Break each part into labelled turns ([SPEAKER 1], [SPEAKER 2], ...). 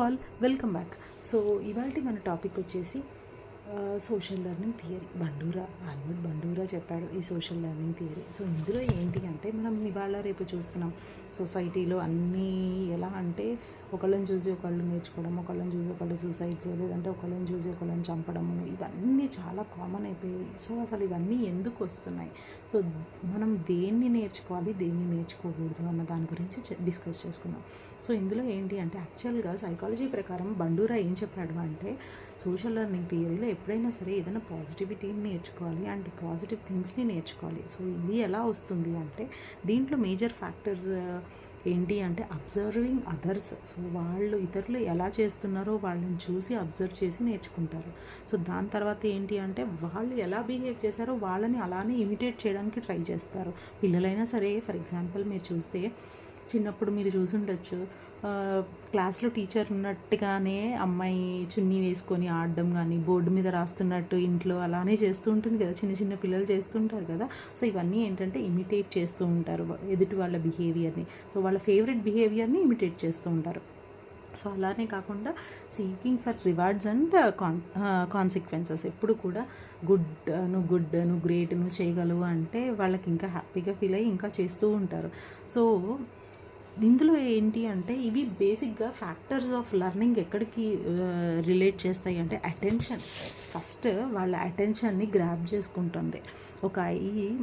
[SPEAKER 1] All welcome back. So ఇవాళ మన topic వచ్చేసి social learning theory. Albert Bandura చెప్పాడు ఈ సోషల్ లెర్నింగ్ థియరీ. సో ఇందులో ఏంటి అంటే మనం ఇవాళ రేపు చూస్తున్నాం సొసైటీలో అన్నీ ఎలా అంటే ఒకళ్ళని చూసి ఒకళ్ళు నేర్చుకోవడం, ఒకళ్ళని చూసి ఒకళ్ళు సూసైడ్స్, లేదంటే ఒకళ్ళని చూసి ఒకళ్ళని చంపడము, ఇవన్నీ చాలా కామన్ అయిపోయాయి. సో అసలు ఇవన్నీ ఎందుకు వస్తున్నాయి, సో మనం దేన్ని నేర్చుకోవాలి దేన్ని నేర్చుకోకూడదు అన్న దాని గురించి డిస్కస్ చేసుకుందాం. సో ఇందులో ఏంటి అంటే యాక్చువల్గా సైకాలజీ ప్రకారం బండూరా ఏం చెప్పాడు అంటే సోషల్ లెర్నింగ్ థియరీలో ఎప్పుడైనా సరే ఏదైనా పాజిటివిటీని నేర్చుకోవాలి అండ్ పాజిటివ్ థింగ్స్ని నేర్చుకోవాలి. సో ఇది ఎలా వస్తుంది అంటే దీంట్లో మేజర్ ఫ్యాక్టర్స్ ఏంటి అంటే అబ్జర్వింగ్ అదర్స్. సో వాళ్ళు ఇతరులు ఎలా చేస్తున్నారో వాళ్ళని చూసి అబ్జర్వ్ చేసి నేర్చుకుంటారు. సో దాని తర్వాత ఏంటి అంటే వాళ్ళు ఎలా బిహేవ్ చేశారో వాళ్ళని అలానే ఇమిటేట్ చేయడానికి ట్రై చేస్తారు. పిల్లలైనా సరే, ఫర్ ఎగ్జాంపుల్ మీరు చూస్తే చిన్నప్పుడు మీరు చూసుండొచ్చు, క్లాస్లో టీచర్ ఉన్నట్టుగానే అమ్మాయి చున్నీ వేసుకొని ఆడడం కానీ, బోర్డు మీద రాస్తున్నట్టు ఇంట్లో అలానే చేస్తూ ఉంటుంది కదా, చిన్న చిన్న పిల్లలు చేస్తుంటారు కదా. సో ఇవన్నీ ఏంటంటే ఇమిటేట్ చేస్తూ ఉంటారు ఎదుటి వాళ్ళ బిహేవియర్ని. సో వాళ్ళ ఫేవరెట్ బిహేవియర్ని ఇమిటేట్ చేస్తూ ఉంటారు. సో అలానే కాకుండా seeking for rewards and consequences. ఎప్పుడు కూడా నువ్వు గ్రేట్, నువ్వు చేయగలవు అంటే వాళ్ళకి ఇంకా హ్యాపీగా ఫీల్ అయ్యి ఇంకా చేస్తూ ఉంటారు. సో ఇందులో ఏంటి అంటే ఇవి బేసిక్గా ఫ్యాక్టర్స్ ఆఫ్ లెర్నింగ్ ఎక్కడికి రిలేట్ చేస్తాయి అంటే అటెన్షన్. ఫస్ట్ వాళ్ళ అటెన్షన్ని గ్రాప్ చేసుకుంటుంది.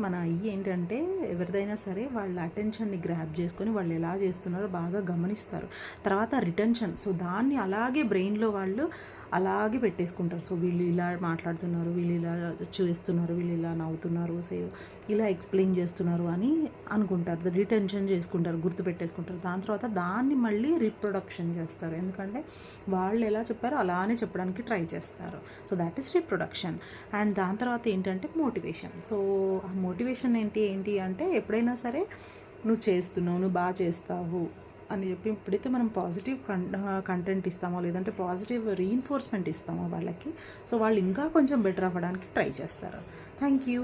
[SPEAKER 1] మన ఐ ఏంటంటే ఎవరిదైనా సరే వాళ్ళ అటెన్షన్ని గ్రాప్ చేసుకొని వాళ్ళు ఎలా చేస్తున్నారో బాగా గమనిస్తారు. తర్వాత రిటెన్షన్. సో దాన్ని అలాగే బ్రెయిన్లో వాళ్ళు అలాగే పెట్టేసుకుంటారు. సో వీళ్ళు ఇలా మాట్లాడుతున్నారు, వీళ్ళు ఇలా చేస్తున్నారు, వీళ్ళు ఇలా నవ్వుతున్నారు, సో ఇలా ఎక్స్ప్లెయిన్ చేస్తున్నారు అని అనుకుంటారు, రిటెన్షన్ చేసుకుంటారు, గుర్తుపెట్టేసుకుంటారు. దాని తర్వాత దాన్ని మళ్ళీ రీప్రొడక్షన్ చేస్తారు. ఎందుకంటే వాళ్ళు ఎలా చెప్పారో అలానే చెప్పడానికి ట్రై చేస్తారు. So that is reproduction. And దాని తర్వాత ఏంటంటే మోటివేషన్. సో ఆ మోటివేషన్ ఏంటి అంటే ఎప్పుడైనా సరే నువ్వు చేస్తున్నావు, నువ్వు బాగా చేస్తావు అని చెప్పి ఎప్పుడైతే మనం పాజిటివ్ కంటెంట్ ఇస్తామో, లేదంటే పాజిటివ్ రీఇన్ఫోర్స్మెంట్ ఇస్తామో వాళ్ళకి, సో వాళ్ళు ఇంకా కొంచెం బెటర్ అవ్వడానికి ట్రై చేస్తారు. Thank you.